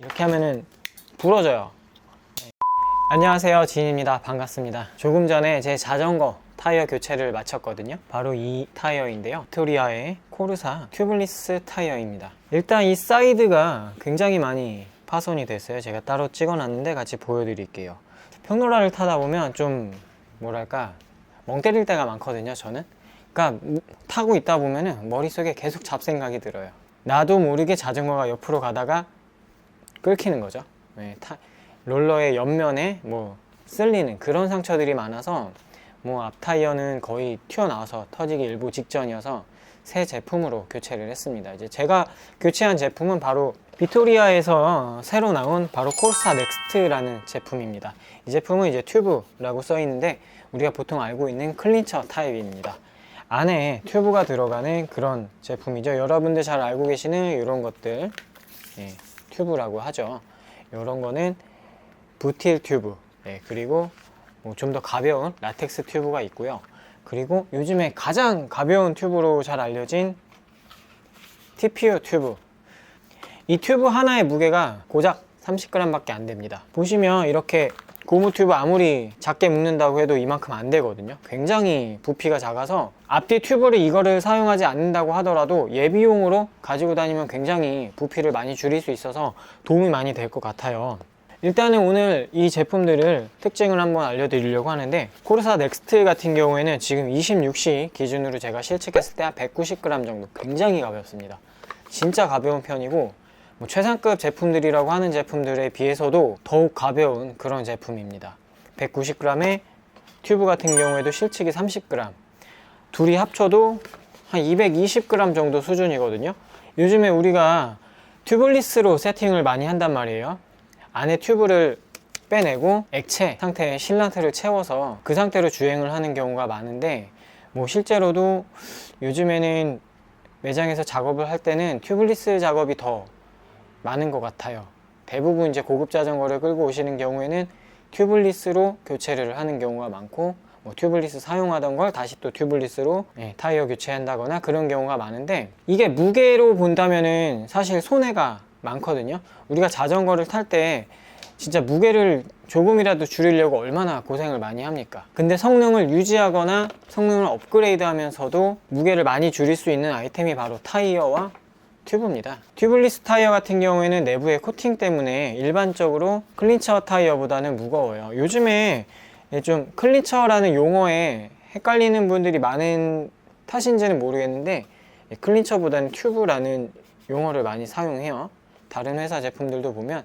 이렇게 하면은 부러져요. 네. 안녕하세요, 지인입니다. 반갑습니다. 조금 전에 제 자전거 타이어 교체를 마쳤거든요. 바로 이 타이어인데요, 빅토리아의 코르사 튜블리스 타이어입니다. 일단 이 사이드가 굉장히 많이 파손이 됐어요. 제가 따로 찍어놨는데 같이 보여드릴게요. 평로라를 타다 보면 좀 뭐랄까 멍 때릴 때가 많거든요, 저는. 그러니까 타고 있다 보면은 머릿속에 계속 잡생각이 들어요. 나도 모르게 자전거가 옆으로 가다가 끊기는 거죠. 네, 롤러의 옆면에 뭐 쓸리는 그런 상처들이 많아서 뭐 앞 타이어는 거의 튀어나와서 터지기 일보 직전이어서 새 제품으로 교체를 했습니다. 이제 제가 교체한 제품은 바로 빅토리아에서 새로 나온 바로 코르사 넥스트라는 제품입니다. 이 제품은 이제 튜브라고 써 있는데 우리가 보통 알고 있는 클린처 타입입니다. 안에 튜브가 들어가는 그런 제품이죠. 여러분들 잘 알고 계시는 이런 것들, 예, 튜브라고 하죠. 이런 거는 부틸 튜브, 그리고 뭐 좀 더 가벼운 라텍스 튜브가 있고요. 그리고 요즘에 가장 가벼운 튜브로 잘 알려진 TPU 튜브. 이 튜브 하나의 무게가 고작 30g 밖에 안 됩니다. 보시면 이렇게 고무 튜브 아무리 작게 묶는다고 해도 이만큼 안 되거든요. 굉장히 부피가 작아서 앞뒤 튜브를 이거를 사용하지 않는다고 하더라도 예비용으로 가지고 다니면 굉장히 부피를 많이 줄일 수 있어서 도움이 많이 될 것 같아요. 일단은 오늘 이 제품들을 특징을 한번 알려드리려고 하는데, 코르사 넥스트 같은 경우에는 지금 26시 기준으로 제가 실측했을 때 한 190g 정도, 굉장히 가볍습니다. 진짜 가벼운 편이고 뭐 최상급 제품들이라고 하는 제품들에 비해서도 더욱 가벼운 그런 제품입니다. 190g의 튜브 같은 경우에도 실측이 30g, 둘이 합쳐도 한 220g 정도 수준이거든요. 요즘에 우리가 튜블리스로 세팅을 많이 한단 말이에요. 안에 튜브를 빼내고 액체 상태의 실란트를 채워서 그 상태로 주행을 하는 경우가 많은데, 뭐 실제로도 요즘에는 매장에서 작업을 할 때는 튜블리스 작업이 더 많은 것 같아요. 대부분 이제 고급 자전거를 끌고 오시는 경우에는 튜블리스로 교체를 하는 경우가 많고, 뭐 튜블리스 사용하던 걸 다시 또 튜블리스로 타이어 교체한다거나 그런 경우가 많은데, 이게 무게로 본다면은 사실 손해가 많거든요. 우리가 자전거를 탈 때 진짜 무게를 조금이라도 줄이려고 얼마나 고생을 많이 합니까? 근데 성능을 유지하거나 성능을 업그레이드 하면서도 무게를 많이 줄일 수 있는 아이템이 바로 타이어와 튜브입니다. 튜블리스 타이어 같은 경우에는 내부의 코팅 때문에 일반적으로 클린처 타이어보다는 무거워요. 요즘에 좀 클린처라는 용어에 헷갈리는 분들이 많은 탓인지는 모르겠는데, 클린처보다는 튜브라는 용어를 많이 사용해요. 다른 회사 제품들도 보면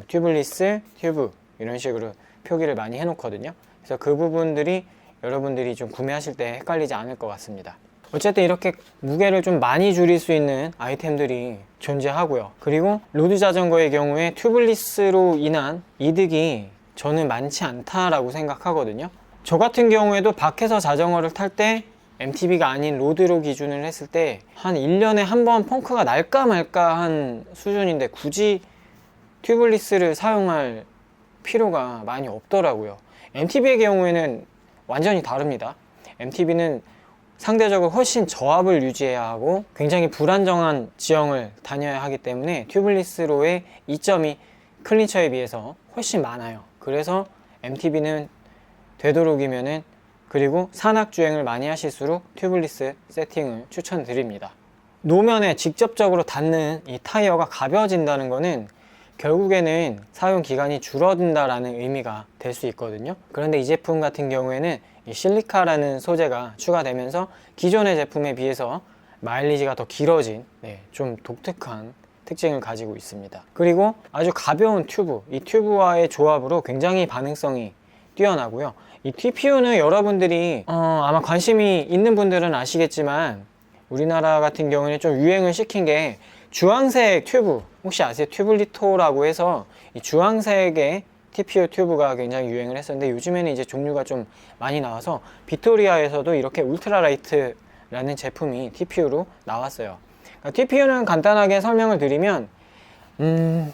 튜블리스, 튜브 이런 식으로 표기를 많이 해놓거든요. 그래서 그 부분들이 여러분들이 좀 구매하실 때 헷갈리지 않을 것 같습니다. 어쨌든 이렇게 무게를 좀 많이 줄일 수 있는 아이템들이 존재하고요. 그리고 로드 자전거의 경우에 튜블리스로 인한 이득이 저는 많지 않다라고 생각하거든요. 저 같은 경우에도 밖에서 자전거를 탈 때 MTB가 아닌 로드로 기준을 했을 때 한 1년에 한 번 펑크가 날까 말까 한 수준인데 굳이 튜블리스를 사용할 필요가 많이 없더라고요. MTB의 경우에는 완전히 다릅니다. MTB는 상대적으로 훨씬 저압을 유지해야 하고 굉장히 불안정한 지형을 다녀야 하기 때문에 튜블리스로의 이점이 클린처에 비해서 훨씬 많아요. 그래서 MTB는 되도록이면은, 그리고 산악주행을 많이 하실수록 튜블리스 세팅을 추천드립니다. 노면에 직접적으로 닿는 이 타이어가 가벼워진다는 것은 결국에는 사용 기간이 줄어든다라는 의미가 될 수 있거든요. 그런데 이 제품 같은 경우에는 이 실리카라는 소재가 추가되면서 기존의 제품에 비해서 마일리지가 더 길어진 좀 독특한 특징을 가지고 있습니다. 그리고 아주 가벼운 튜브, 이 튜브와의 조합으로 굉장히 반응성이 뛰어나고요. 이 TPU는 여러분들이 아마 관심이 있는 분들은 아시겠지만, 우리나라 같은 경우는 좀 유행을 시킨 게 주황색 튜브, 혹시 아세요? 튜블리토라고 해서 이 주황색의 TPU 튜브가 굉장히 유행을 했었는데, 요즘에는 이제 종류가 좀 많이 나와서 빅토리아에서도 이렇게 울트라라이트라는 제품이 TPU로 나왔어요. 그러니까 TPU는 간단하게 설명을 드리면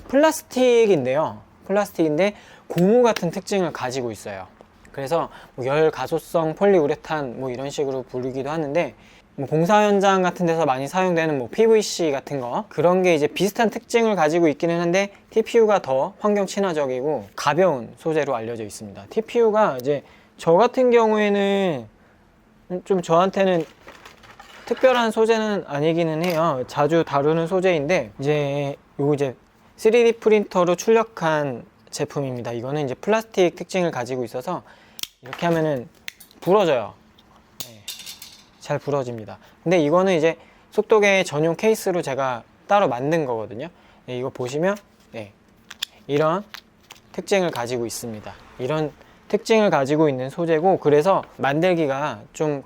플라스틱인데요. 플라스틱인데 고무 같은 특징을 가지고 있어요. 그래서 뭐 열 가소성 폴리우레탄 뭐 이런 식으로 부르기도 하는데, 뭐 공사 현장 같은 데서 많이 사용되는 뭐 PVC 같은 거, 그런 게 이제 비슷한 특징을 가지고 있기는 한데 TPU가 더 환경 친화적이고 가벼운 소재로 알려져 있습니다. TPU가 이제 저 같은 경우에는 좀 저한테는 특별한 소재는 아니기는 해요. 자주 다루는 소재인데 이제 요거 이제 3D 프린터로 출력한 제품입니다. 이거는 이제 플라스틱 특징을 가지고 있어서 이렇게 하면은 부러져요. 네, 잘 부러집니다. 근데 이거는 이제 속도계 전용 케이스로 제가 따로 만든 거거든요. 네, 이거 보시면 네, 이런 특징을 가지고 있습니다. 이런 특징을 가지고 있는 소재고, 그래서 만들기가 좀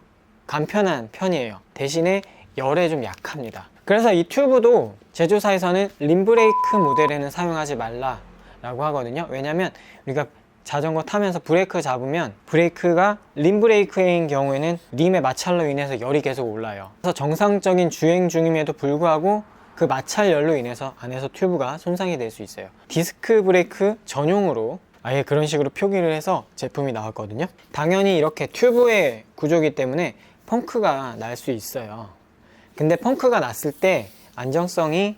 간편한 편이에요. 대신에 열에 좀 약합니다. 그래서 이 튜브도 제조사에서는 림브레이크 모델에는 사용하지 말라 라고 하거든요. 왜냐면 우리가 자전거 타면서 브레이크 잡으면 브레이크가 림브레이크인 경우에는 림의 마찰로 인해서 열이 계속 올라요. 그래서 정상적인 주행 중임에도 불구하고 그 마찰열로 인해서 안에서 튜브가 손상이 될 수 있어요. 디스크 브레이크 전용으로 아예 그런 식으로 표기를 해서 제품이 나왔거든요. 당연히 이렇게 튜브의 구조이기 때문에 펑크가 날 수 있어요. 근데 펑크가 났을 때 안정성이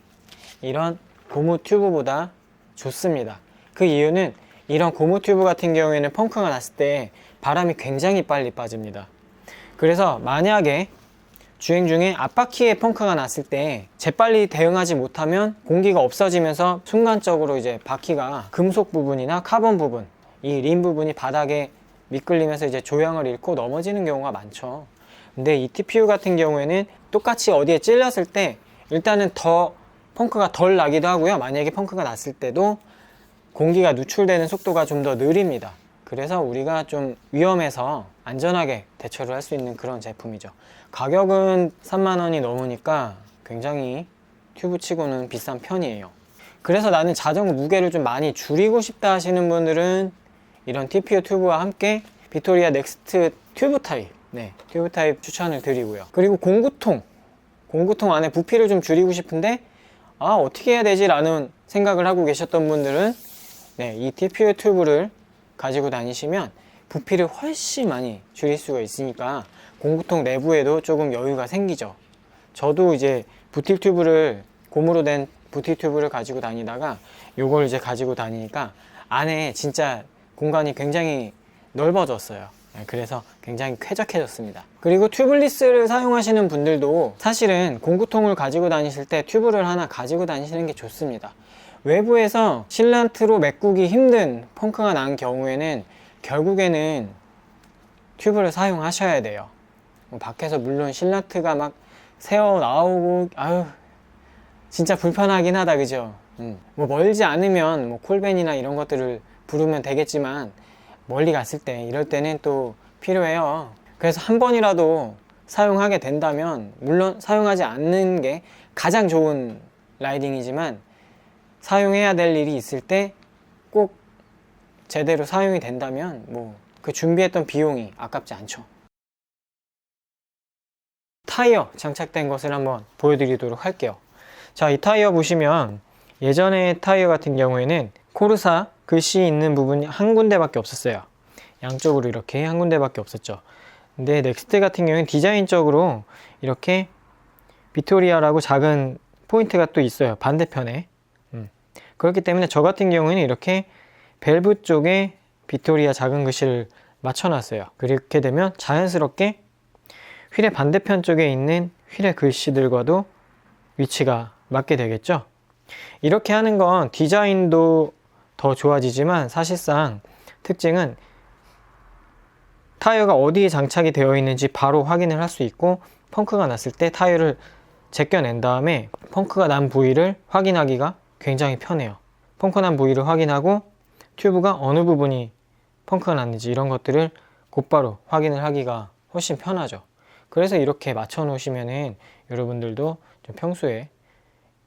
이런 고무 튜브보다 좋습니다. 그 이유는 이런 고무 튜브 같은 경우에는 펑크가 났을 때 바람이 굉장히 빨리 빠집니다. 그래서 만약에 주행 중에 앞바퀴에 펑크가 났을 때 재빨리 대응하지 못하면 공기가 없어지면서 순간적으로 이제 바퀴가 금속 부분이나 카본 부분, 이 림 부분이 바닥에 미끌리면서 이제 조향을 잃고 넘어지는 경우가 많죠. 근데 이 TPU 같은 경우에는 똑같이 어디에 찔렸을 때 일단은 더 펑크가 덜 나기도 하고요. 만약에 펑크가 났을 때도 공기가 누출되는 속도가 좀 더 느립니다. 그래서 우리가 좀 위험해서 안전하게 대처를 할 수 있는 그런 제품이죠. 가격은 3만 원이 넘으니까 굉장히 튜브 치고는 비싼 편이에요. 그래서 나는 자전거 무게를 좀 많이 줄이고 싶다 하시는 분들은 이런 TPU 튜브와 함께 비토리아 넥스트 튜브 타입, 네, 튜브 타입 추천을 드리고요. 그리고 공구통 안에 부피를 좀 줄이고 싶은데 어떻게 해야 되지? 라는 생각을 하고 계셨던 분들은 네, 이 TPU 튜브를 가지고 다니시면 부피를 훨씬 많이 줄일 수가 있으니까 공구통 내부에도 조금 여유가 생기죠. 저도 이제 부틸 튜브를, 고무로 된 부틸 튜브를 가지고 다니다가 요걸 이제 가지고 다니니까 안에 진짜 공간이 굉장히 넓어졌어요. 그래서 굉장히 쾌적해졌습니다. 그리고 튜블리스를 사용하시는 분들도 사실은 공구통을 가지고 다니실 때 튜브를 하나 가지고 다니시는 게 좋습니다. 외부에서 실란트로 메꾸기 힘든 펑크가 난 경우에는 결국에는 튜브를 사용하셔야 돼요. 밖에서 물론 실란트가 막 새어 나오고 진짜 불편하긴 하다, 그죠? 뭐 멀지 않으면 뭐 콜벤이나 이런 것들을 부르면 되겠지만 멀리 갔을 때 이럴 때는 또 필요해요. 그래서 한 번이라도 사용하게 된다면, 물론 사용하지 않는 게 가장 좋은 라이딩이지만 사용해야 될 일이 있을 때 꼭 제대로 사용이 된다면 뭐 그 준비했던 비용이 아깝지 않죠. 타이어 장착된 것을 한번 보여드리도록 할게요. 자, 이 타이어 보시면 예전의 타이어 같은 경우에는 코르사 글씨 있는 부분이 한 군데밖에 없었어요. 양쪽으로 이렇게 한 군데밖에 없었죠. 근데 넥스트 같은 경우에는 디자인적으로 이렇게 비토리아라고 작은 포인트가 또 있어요, 반대편에. 그렇기 때문에 저 같은 경우에는 이렇게 밸브 쪽에 비토리아 작은 글씨를 맞춰놨어요. 그렇게 되면 자연스럽게 휠의 반대편 쪽에 있는 휠의 글씨들과도 위치가 맞게 되겠죠. 이렇게 하는 건 디자인도 더 좋아지지만 사실상 특징은 타이어가 어디에 장착이 되어 있는지 바로 확인을 할 수 있고, 펑크가 났을 때 타이어를 제껴낸 다음에 펑크가 난 부위를 확인하기가 굉장히 편해요. 펑크 난 부위를 확인하고 튜브가 어느 부분이 펑크가 났는지 이런 것들을 곧바로 확인을 하기가 훨씬 편하죠. 그래서 이렇게 맞춰 놓으시면은 여러분들도 좀 평소에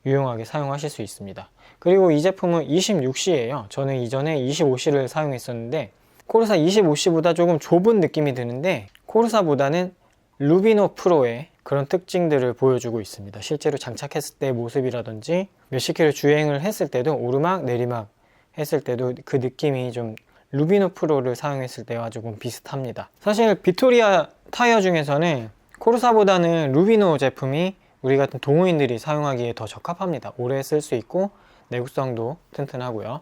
유용하게 사용하실 수 있습니다. 그리고 이 제품은 26C예요. 저는 이전에 25C를 사용했었는데 코르사 25C보다 조금 좁은 느낌이 드는데 코르사보다는 루비노 프로의 그런 특징들을 보여주고 있습니다. 실제로 장착했을 때의 모습이라든지 몇십 킬로 주행을 했을 때도, 오르막 내리막 했을 때도 그 느낌이 좀 루비노 프로를 사용했을 때와 조금 비슷합니다. 사실 비토리아 타이어 중에서는 코르사보다는 루비노 제품이 우리 같은 동호인들이 사용하기에 더 적합합니다. 오래 쓸 수 있고 내구성도 튼튼하고요.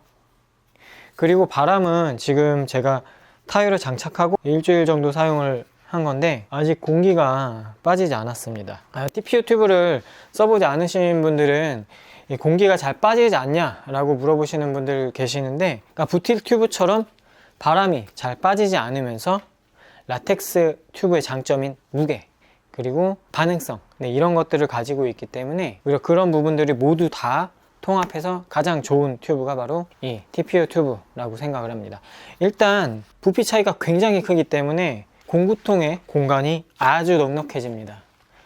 그리고 바람은 지금 제가 타이어를 장착하고 일주일 정도 사용을 한 건데 아직 공기가 빠지지 않았습니다. TPU 튜브를 써보지 않으신 분들은 이 공기가 잘 빠지지 않냐 라고 물어보시는 분들 계시는데, 그러니까 부틸 튜브처럼 바람이 잘 빠지지 않으면서 라텍스 튜브의 장점인 무게 그리고 반응성, 이런 것들을 가지고 있기 때문에 오히려 그런 부분들이 모두 다 통합해서 가장 좋은 튜브가 바로 이 TPU 튜브라고 생각을 합니다. 일단 부피 차이가 굉장히 크기 때문에 공구통의 공간이 아주 넉넉해집니다.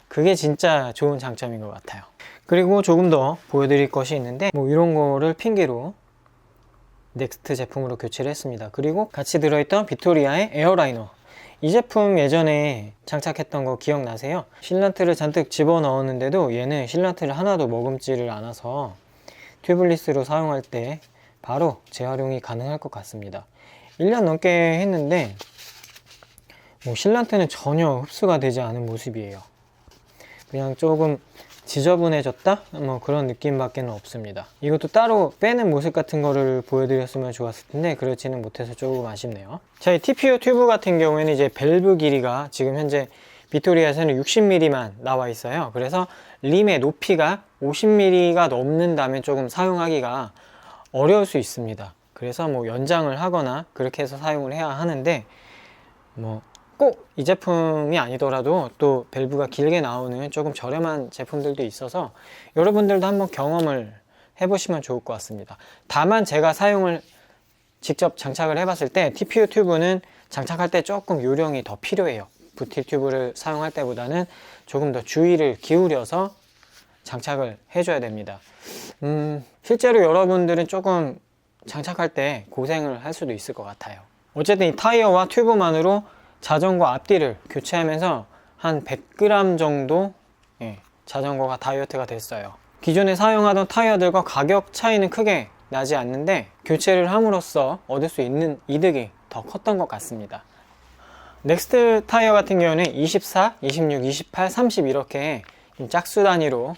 그게 진짜 좋은 장점인 것 같아요. 그리고 조금 더 보여드릴 것이 있는데, 이런 거를 핑계로 넥스트 제품으로 교체를 했습니다. 그리고 같이 들어있던 빅토리아의 에어라이너, 이 제품 예전에 장착했던 거 기억나세요? 실란트를 잔뜩 집어넣었는데도 얘는 실란트를 하나도 머금지를 않아서 튜블리스로 사용할 때 바로 재활용이 가능할 것 같습니다. 1년 넘게 했는데 실란트는 전혀 흡수가 되지 않은 모습이에요. 그냥 조금 지저분해졌다? 그런 느낌밖에 없습니다. 이것도 따로 빼는 모습 같은 거를 보여드렸으면 좋았을 텐데 그렇지는 못해서 조금 아쉽네요. 자, 이 TPU 튜브 같은 경우에는 이제 밸브 길이가 지금 현재 빅토리아에서는 60mm만 나와 있어요. 그래서 림의 높이가 50mm가 넘는다면 조금 사용하기가 어려울 수 있습니다. 그래서 연장을 하거나 그렇게 해서 사용을 해야 하는데, 꼭 이 제품이 아니더라도 또 밸브가 길게 나오는 조금 저렴한 제품들도 있어서 여러분들도 한번 경험을 해보시면 좋을 것 같습니다. 다만 제가 사용을 직접 장착을 해봤을 때 TPU 튜브는 장착할 때 조금 요령이 더 필요해요. 부틸 튜브를 사용할 때보다는 조금 더 주의를 기울여서 장착을 해줘야 됩니다. 실제로 여러분들은 조금 장착할 때 고생을 할 수도 있을 것 같아요. 어쨌든 이 타이어와 튜브만으로 자전거 앞뒤를 교체하면서 한 100g 정도 자전거가 다이어트가 됐어요. 기존에 사용하던 타이어들과 가격 차이는 크게 나지 않는데 교체를 함으로써 얻을 수 있는 이득이 더 컸던 것 같습니다. 넥스트 타이어 같은 경우는 24, 26, 28, 30 이렇게 짝수 단위로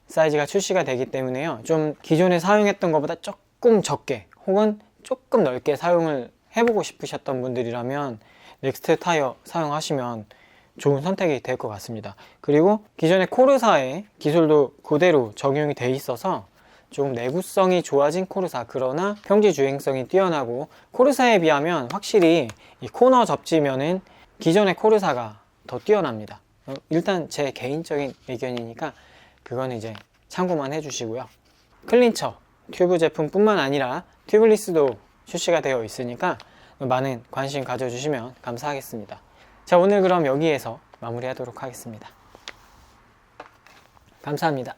사이즈가 출시가 되기 때문에요. 좀 기존에 사용했던 것보다 조금 적게 혹은 조금 넓게 사용을 해보고 싶으셨던 분들이라면 넥스트 타이어 사용하시면 좋은 선택이 될 것 같습니다. 그리고 기존의 코르사의 기술도 그대로 적용이 돼 있어서 조금 내구성이 좋아진 코르사, 그러나 평지 주행성이 뛰어나고 코르사에 비하면 확실히 이 코너 접지면은 기존의 코르사가 더 뛰어납니다. 일단 제 개인적인 의견이니까 그건 이제 참고만 해주시고요. 클린처 튜브 제품뿐만 아니라 튜블리스도 출시가 되어 있으니까 많은 관심 가져주시면 감사하겠습니다. 자, 오늘 그럼 여기에서 마무리하도록 하겠습니다. 감사합니다.